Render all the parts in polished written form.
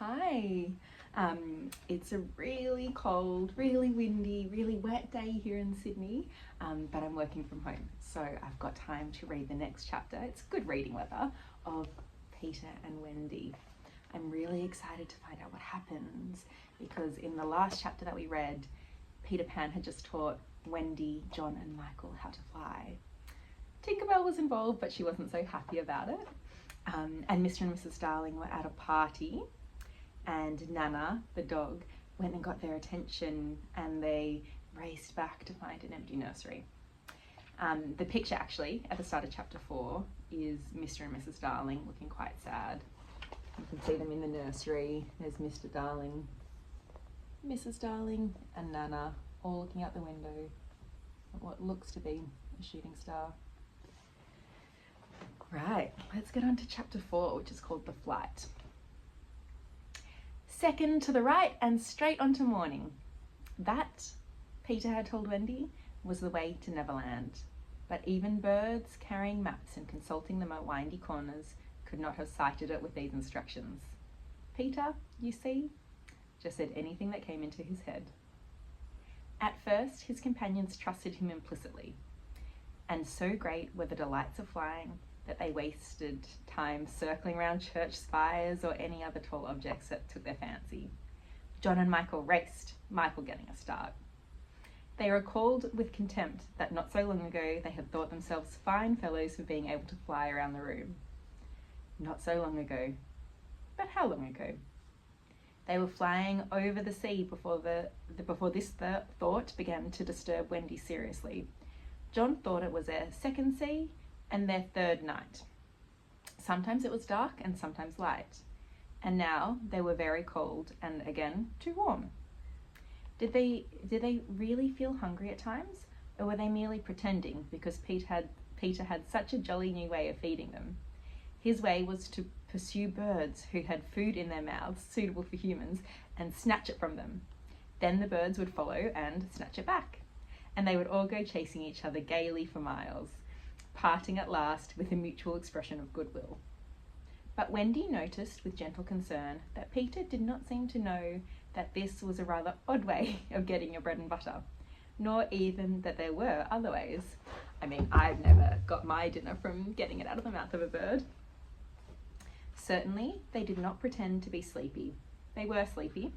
Hi. It's a really cold, really windy, really wet day here in Sydney, but I'm working from home, so I've got time to read the next chapter. It's good reading weather of Peter and Wendy. I'm really excited to find out what happens because in the last chapter that we read, Peter Pan had just taught Wendy, John and Michael how to fly. Tinkerbell was involved, but she wasn't so happy about it. And Mr. and Mrs. Darling were at a party, and Nana, the dog, went and got their attention, and they raced back to find an empty nursery. The picture actually at the start of chapter 4 is Mr. and Mrs. Darling looking quite sad. You can see them in the nursery. There's Mr. Darling, Mrs. Darling and Nana all looking out the window at what looks to be a shooting star. Right, let's get on to chapter 4, which is called The Flight. Second to the right and straight onto morning. That, Peter had told Wendy, was the way to Neverland. But even birds carrying maps and consulting them at windy corners could not have sighted it with these instructions. Peter, you see, just said anything that came into his head. At first, his companions trusted him implicitly, and so great were the delights of flying that they wasted time circling around church spires or any other tall objects that took their fancy. John and Michael raced, Michael getting a start. They recalled with contempt that not so long ago they had thought themselves fine fellows for being able to fly around the room. Not so long ago, but how long ago? They were flying over the sea before this thought began to disturb Wendy seriously. John thought it was their second sea and their third night. Sometimes it was dark and sometimes light, and now they were very cold and again too warm. Did they really feel hungry at times, or were they merely pretending because Peter had such a jolly new way of feeding them? His way was to pursue birds who had food in their mouths suitable for humans and snatch it from them. Then the birds would follow and snatch it back, and they would all go chasing each other gaily for miles, parting at last with a mutual expression of goodwill. But Wendy noticed with gentle concern that Peter did not seem to know that this was a rather odd way of getting your bread and butter, nor even that there were other ways. I mean, I've never got my dinner from getting it out of the mouth of a bird. Certainly, they did not pretend to be sleepy. They were sleepy,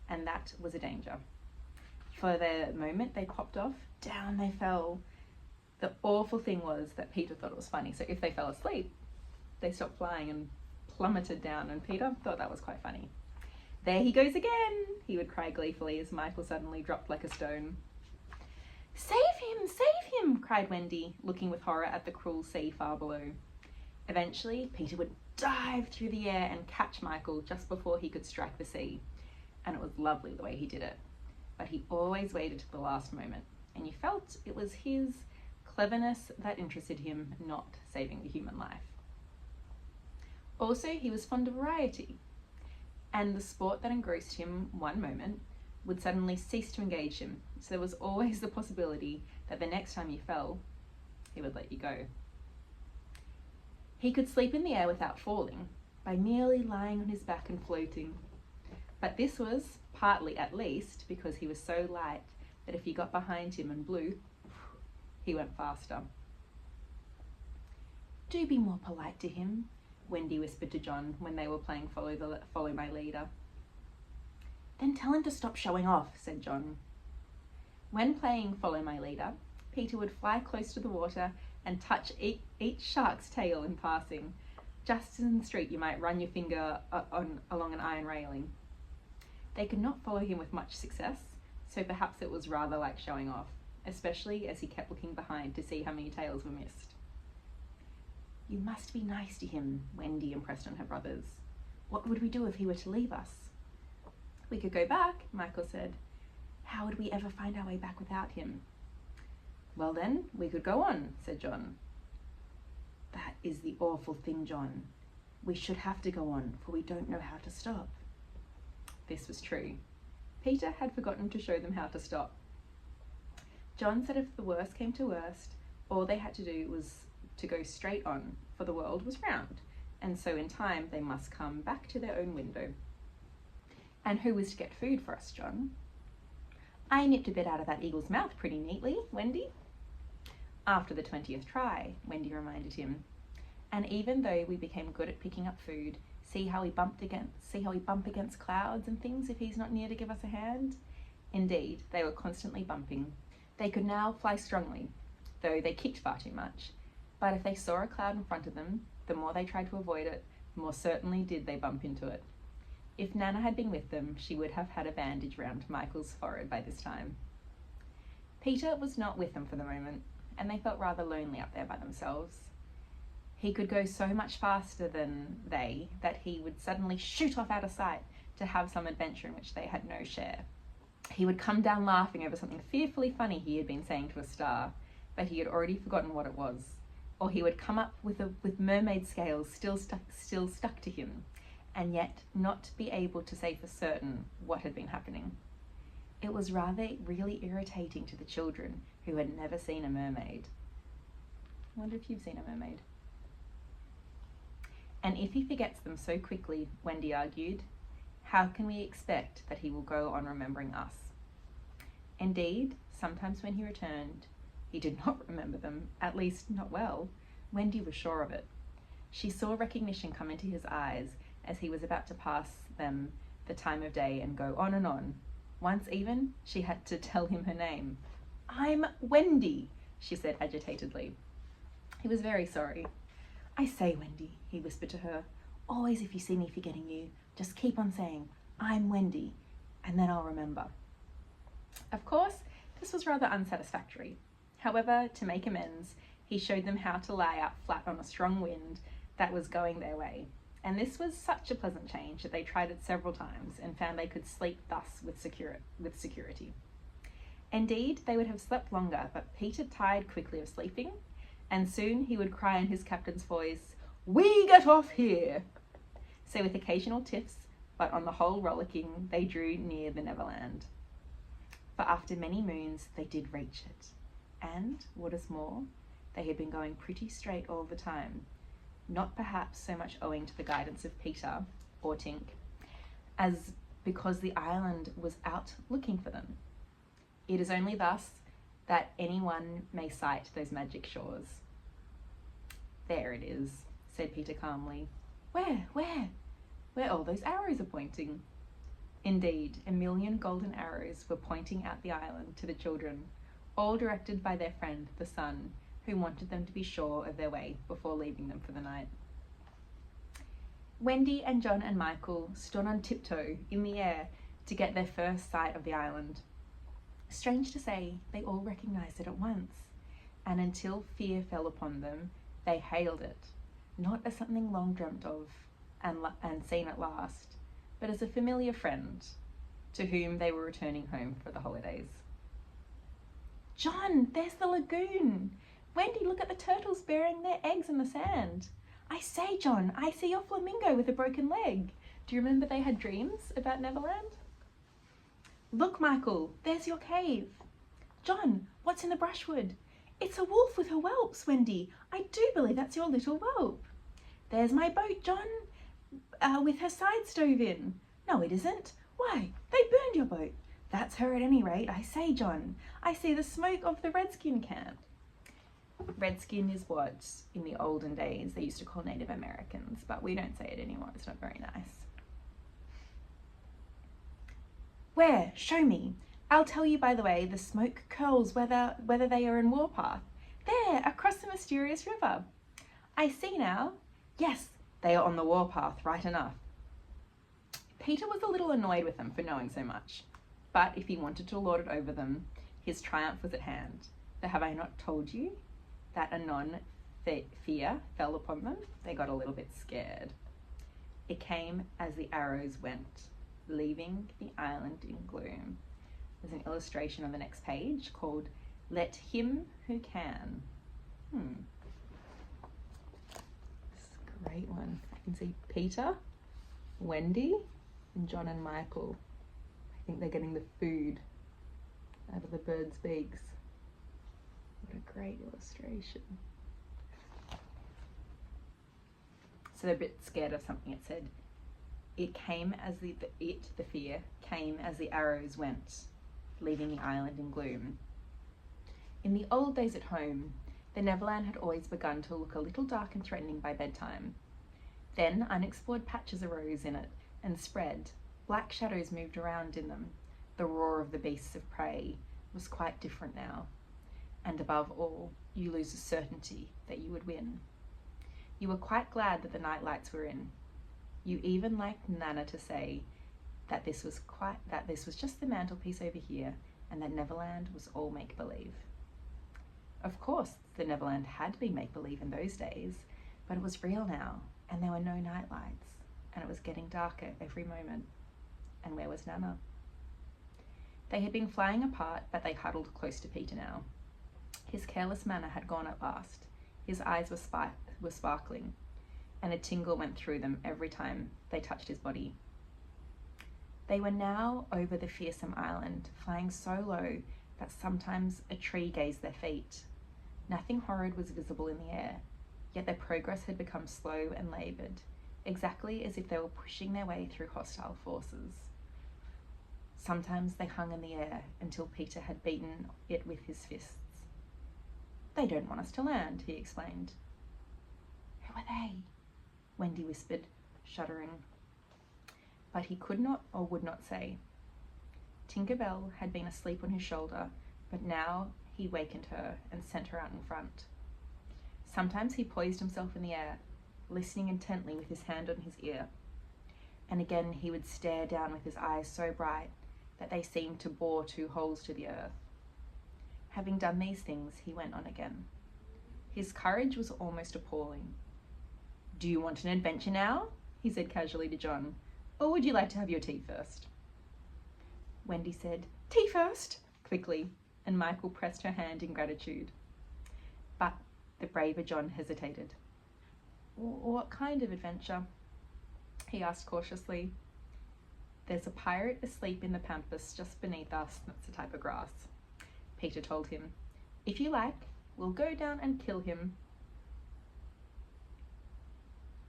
and that was a danger. For the moment they popped off, down they fell. The awful thing was that Peter thought it was funny, so if they fell asleep, they stopped flying and plummeted down, and Peter thought that was quite funny. "There he goes again," he would cry gleefully as Michael suddenly dropped like a stone. "Save him, save him," cried Wendy, looking with horror at the cruel sea far below. Eventually, Peter would dive through the air and catch Michael just before he could strike the sea, and it was lovely the way he did it. But he always waited to the last moment, and you felt it was his cleverness that interested him, not saving the human life. Also, he was fond of variety, and the sport that engrossed him one moment would suddenly cease to engage him, so there was always the possibility that the next time you fell, he would let you go. He could sleep in the air without falling, by merely lying on his back and floating. But this was, partly at least, because he was so light that if you got behind him and blew, he went faster. "Do be more polite to him," Wendy whispered to John when they were playing Follow My Leader. "Then tell him to stop showing off," said John. When playing Follow My Leader, Peter would fly close to the water and touch each shark's tail in passing. Just as in the street you might run your finger along an iron railing. They could not follow him with much success, so perhaps it was rather like showing off, especially as he kept looking behind to see how many tails were missed. "You must be nice to him," Wendy impressed on her brothers. "What would we do if he were to leave us?" "We could go back," Michael said. "How would we ever find our way back without him?" "Well then, we could go on," said John. "That is the awful thing, John. We should have to go on, for we don't know how to stop." This was true. Peter had forgotten to show them how to stop. John said if the worst came to worst, all they had to do was to go straight on, for the world was round, and so in time they must come back to their own window. And who was to get food for us, John? I nipped a bit out of that eagle's mouth pretty neatly, Wendy. After the 20th try, Wendy reminded him. And even though we became good at picking up food, see how we bump against clouds and things if he's not near to give us a hand? Indeed, they were constantly bumping. They could now fly strongly, though they kicked far too much. But if they saw a cloud in front of them, the more they tried to avoid it, the more certainly did they bump into it. If Nana had been with them, she would have had a bandage round Michael's forehead by this time. Peter was not with them for the moment, and they felt rather lonely up there by themselves. He could go so much faster than they that he would suddenly shoot off out of sight to have some adventure in which they had no share. He would come down laughing over something fearfully funny he had been saying to a star, but he had already forgotten what it was. Or he would come up with mermaid scales still stuck to him, and yet not be able to say for certain what had been happening. It was rather really irritating to the children who had never seen a mermaid. I wonder if you've seen a mermaid. And if he forgets them so quickly, Wendy argued, how can we expect that he will go on remembering us? Indeed, sometimes when he returned, he did not remember them, at least not well. Wendy was sure of it. She saw recognition come into his eyes as he was about to pass them the time of day and go on and on. Once even, she had to tell him her name. I'm Wendy, she said agitatedly. He was very sorry. I say, Wendy, he whispered to her, always if you see me forgetting you, just keep on saying, I'm Wendy, and then I'll remember. Of course, this was rather unsatisfactory. However, to make amends, he showed them how to lie out flat on a strong wind that was going their way. And this was such a pleasant change that they tried it several times and found they could sleep thus with security. Indeed, they would have slept longer, but Peter tired quickly of sleeping, and soon he would cry in his captain's voice, "We get off here!" So with occasional tiffs, but on the whole rollicking, they drew near the Neverland. For after many moons, they did reach it. And, what is more, they had been going pretty straight all the time, not perhaps so much owing to the guidance of Peter or Tink, as because the island was out looking for them. It is only thus that anyone may sight those magic shores. There it is, said Peter calmly. Where? Where all those arrows are pointing. Indeed, 1,000,000 golden arrows were pointing out the island to the children, all directed by their friend, the sun, who wanted them to be sure of their way before leaving them for the night. Wendy and John and Michael stood on tiptoe in the air to get their first sight of the island. Strange to say, they all recognized it at once, and until fear fell upon them, they hailed it, not as something long dreamt of and seen at last, but as a familiar friend to whom they were returning home for the holidays. John, there's the lagoon! Wendy, look at the turtles burying their eggs in the sand. I say, John, I see your flamingo with a broken leg. Do you remember they had dreams about Neverland? Look, Michael, there's your cave. John, what's in the brushwood? It's a wolf with her whelps, Wendy. I do believe that's your little whelp. There's my boat, John, with her side stove in. No, it isn't. Why, they burned your boat. That's her at any rate. I say, John, I see the smoke of the redskin camp. Redskin is what, in the olden days, they used to call Native Americans, but we don't say it anymore. It's not very nice. Where? Show me. I'll tell you by the way the smoke curls whether they are in Warpath. There, across the mysterious river. I see now. Yes, they are on the Warpath, right enough. Peter was a little annoyed with them for knowing so much, but if he wanted to lord it over them, his triumph was at hand. For have I not told you that anon fear fell upon them? They got a little bit scared. It came as the arrows went, leaving the island in gloom. There's an illustration on the next page called Let Him Who Can. It's a great one. I can see Peter, Wendy, and John and Michael. I think they're getting the food out of the birds' beaks. What a great illustration. So they're a bit scared of something. It said, The fear, came as the arrows went, leaving the island in gloom. In the old days at home, the Neverland had always begun to look a little dark and threatening by bedtime. Then unexplored patches arose in it and spread. Black shadows moved around in them. The roar of the beasts of prey was quite different now. And above all, you lose the certainty that you would win. You were quite glad that the night lights were in. You even liked Nana to say that this was just the mantelpiece over here, and that Neverland was all make-believe. Of course, the Neverland had been make-believe in those days, but it was real now, and there were no night lights, and it was getting darker every moment. And where was Nana? They had been flying apart, but they huddled close to Peter now. His careless manner had gone at last. His eyes were sparkling, and a tingle went through them every time they touched his body. They were now over the fearsome island, flying so low that sometimes a tree grazed their feet. Nothing horrid was visible in the air, yet their progress had become slow and laboured, exactly as if they were pushing their way through hostile forces. Sometimes they hung in the air until Peter had beaten it with his fists. "They don't want us to land," he explained. "Who are they?" Wendy whispered, shuddering. But he could not or would not say. Tinker Bell had been asleep on his shoulder, but now he wakened her and sent her out in front. Sometimes he poised himself in the air, listening intently with his hand on his ear, and again he would stare down with his eyes so bright that they seemed to bore 2 holes to the earth. Having done these things, he went on again. His courage was almost appalling. "Do you want an adventure now?" he said casually to John, "or would you like to have your tea first?" Wendy said, "Tea first," quickly, and Michael pressed her hand in gratitude. But the braver John hesitated. "What kind of adventure?" he asked cautiously. "There's a pirate asleep in the pampas just beneath us. That's a type of grass," Peter told him. "If you like, we'll go down and kill him."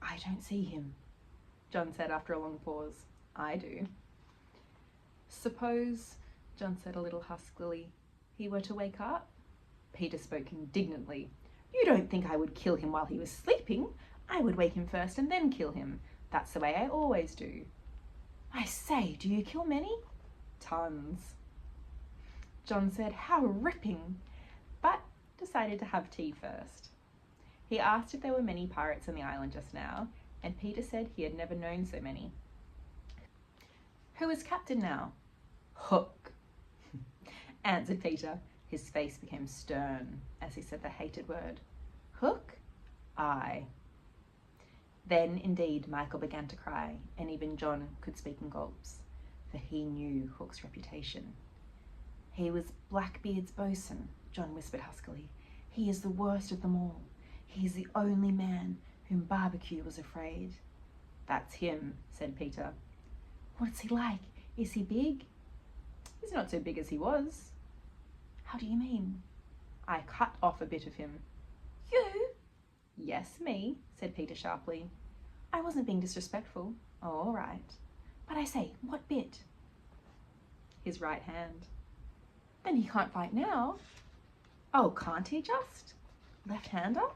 "I don't see him," John said after a long pause. "I do." "Suppose," John said a little huskily, "he were to wake up?" Peter spoke indignantly. "You don't think I would kill him while he was sleeping? I would wake him first and then kill him. That's the way I always do." "I say, do you kill many?" "Tons." John said, "How ripping," but decided to have tea first. He asked if there were many pirates on the island just now, and Peter said he had never known so many. "Who is captain now?" "Hook," answered Peter. His face became stern as he said the hated word. "Hook?" "Aye." Then, indeed, Michael began to cry, and even John could speak in gulps, for he knew Hook's reputation. "He was Blackbeard's bosun," John whispered huskily. "He is the worst of them all. He is the only man whom Barbecue was afraid." "That's him," said Peter. "What's he like? Is he big?" "He's not so big as he was." "How do you mean?" "I cut off a bit of him." "You?" "Yes, me," said Peter sharply. "I wasn't being disrespectful." "Oh, all right." "But I say, what bit?" "His right hand." "Then he can't fight now." "Oh, can't he just? Left-hander?"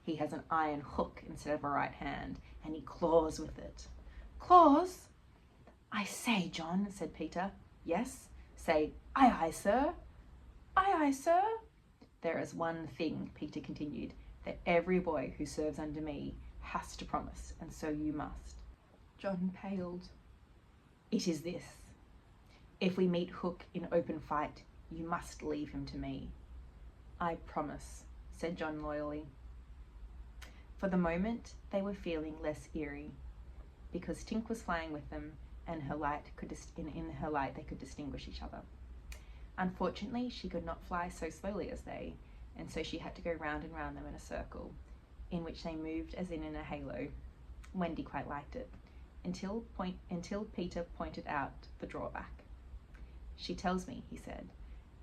"He has an iron hook instead of a right hand, and he claws with it." "Claws?" "I say, John," said Peter. "Yes?" "Say, aye, aye, sir." "Aye, aye, sir." "There is one thing," Peter continued, "that every boy who serves under me has to promise, and so you must." John paled. "It is this. If we meet Hook in open fight, you must leave him to me." "I promise," said John loyally. For the moment, they were feeling less eerie, because Tink was flying with them, and in her light they could distinguish each other. Unfortunately, she could not fly so slowly as they, and so she had to go round and round them in a circle, in which they moved as in a halo. Wendy quite liked it, until Peter pointed out the drawback. "She tells me," he said,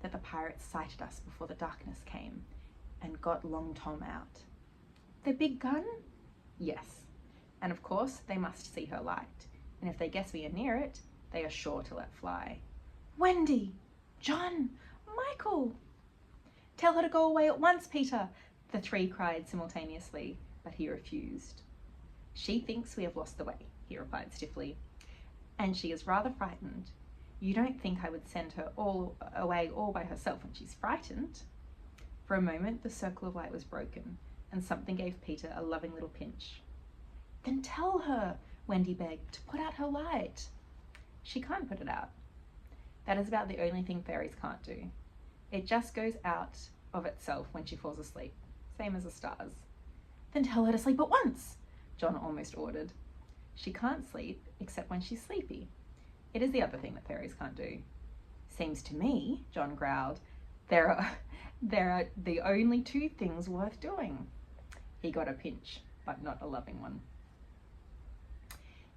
"that the pirates sighted us before the darkness came, and got Long Tom out." "The big gun?" "Yes. And of course, they must see her light, and if they guess we are near it, they are sure to let fly. Wendy! John! Michael! Tell her to go away at once, Peter, the three cried simultaneously, but he refused. She thinks we have lost the way, he replied stiffly, and she is rather frightened. You don't think I would send her away all by herself when she's frightened? For a moment, the circle of light was broken, and something gave Peter a loving little pinch. Then tell her, Wendy begged, to put out her light. She can't put it out. That is about the only thing fairies can't do. It just goes out of itself when she falls asleep, same as the stars. Then tell her to sleep at once, John almost ordered. She can't sleep except when she's sleepy. It is the other thing that fairies can't do. Seems to me, John growled, there are the only two things worth doing. He got a pinch, but not a loving one.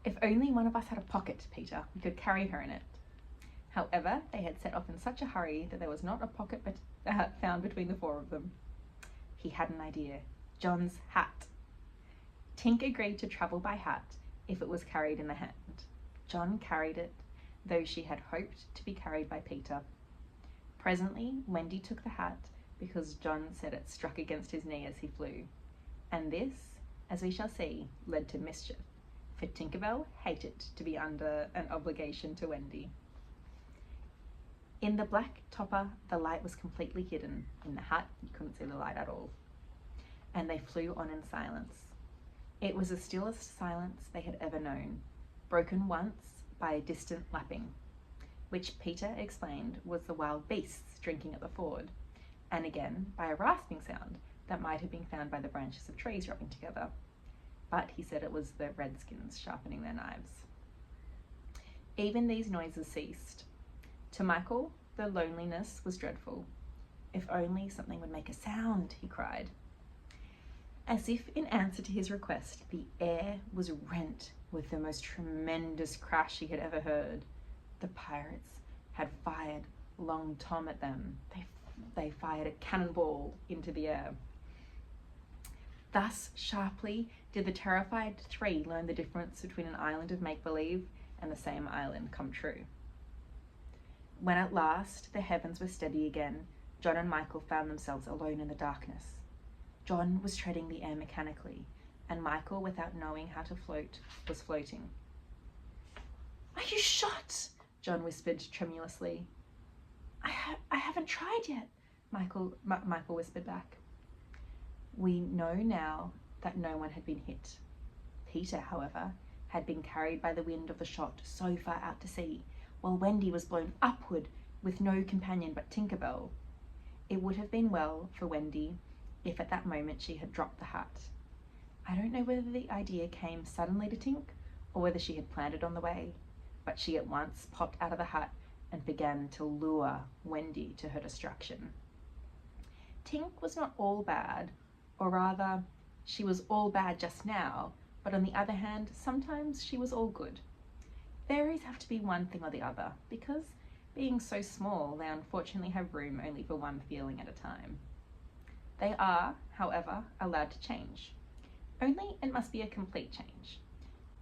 If only one of us had a pocket, Peter, we could carry her in it. However, they had set off in such a hurry that there was not a pocket found between the four of them. He had an idea. John's hat. Tink agreed to travel by hat if it was carried in the hand. John carried it, though she had hoped to be carried by Peter. Presently, Wendy took the hat because John said it struck against his knee as he flew. And this, as we shall see, led to mischief, for Tinkerbell hated to be under an obligation to Wendy. In the black topper, the light was completely hidden. In the hat, you couldn't see the light at all. And they flew on in silence. It was the stillest silence they had ever known, broken once by a distant lapping, which Peter explained was the wild beasts drinking at the ford, and again by a rasping sound that might have been found by the branches of trees rubbing together. But he said it was the redskins sharpening their knives. Even these noises ceased. To Michael, the loneliness was dreadful. If only something would make a sound, he cried. As if in answer to his request, the air was rent with the most tremendous crash he had ever heard. The pirates had fired Long Tom at them. They fired a cannonball into the air. Thus sharply did the terrified three learn the difference between an island of make-believe and the same island come true. When at last the heavens were steady again, John and Michael found themselves alone in the darkness. John was treading the air mechanically, and Michael, without knowing how to float, was floating. Are you shot? John whispered tremulously. I haven't tried yet, Michael whispered back. We know now that no one had been hit. Peter, however, had been carried by the wind of the shot so far out to sea, while Wendy was blown upward with no companion but Tinkerbell. It would have been well for Wendy if at that moment she had dropped the hat. I don't know whether the idea came suddenly to Tink or whether she had planned it on the way, but she at once popped out of the hut and began to lure Wendy to her destruction. Tink was not all bad, or rather, she was all bad just now, but on the other hand, sometimes she was all good. Fairies have to be one thing or the other, because being so small, they unfortunately have room only for one feeling at a time. They are, however, allowed to change. Only it must be a complete change.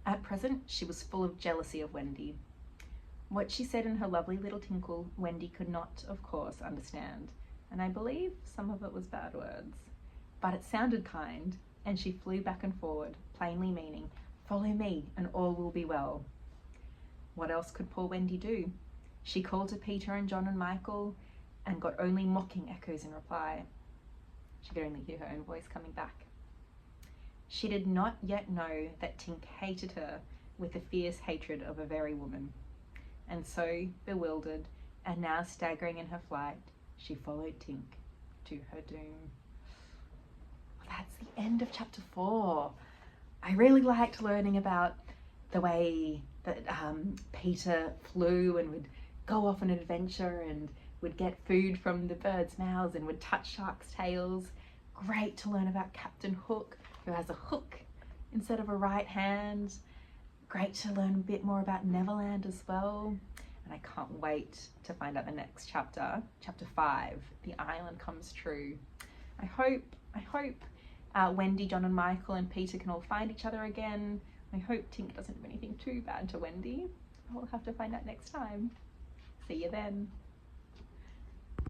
At present, she was full of jealousy of Wendy. What she said in her lovely little tinkle, Wendy could not, of course, understand, and I believe some of it was bad words. But it sounded kind, and she flew back and forward, plainly meaning, follow me and all will be well. What else could poor Wendy do? She called to Peter and John and Michael and got only mocking echoes in reply. She could only hear her own voice coming back. She did not yet know that Tink hated her with the fierce hatred of a very woman. And so, bewildered, and now staggering in her flight, she followed Tink to her doom. Well, that's the end of chapter 4. I really liked learning about the way that Peter flew and would go off on an adventure and would get food from the birds' mouths and would touch sharks' tails. Great to learn about Captain Hook, who has a hook instead of a right hand. Great to learn a bit more about Neverland as well. And I can't wait to find out the next chapter, chapter 5, The Island Comes True. I hope Wendy, John and Michael and Peter can all find each other again. I hope Tink doesn't do anything too bad to Wendy. I'll have to find out next time. See you then.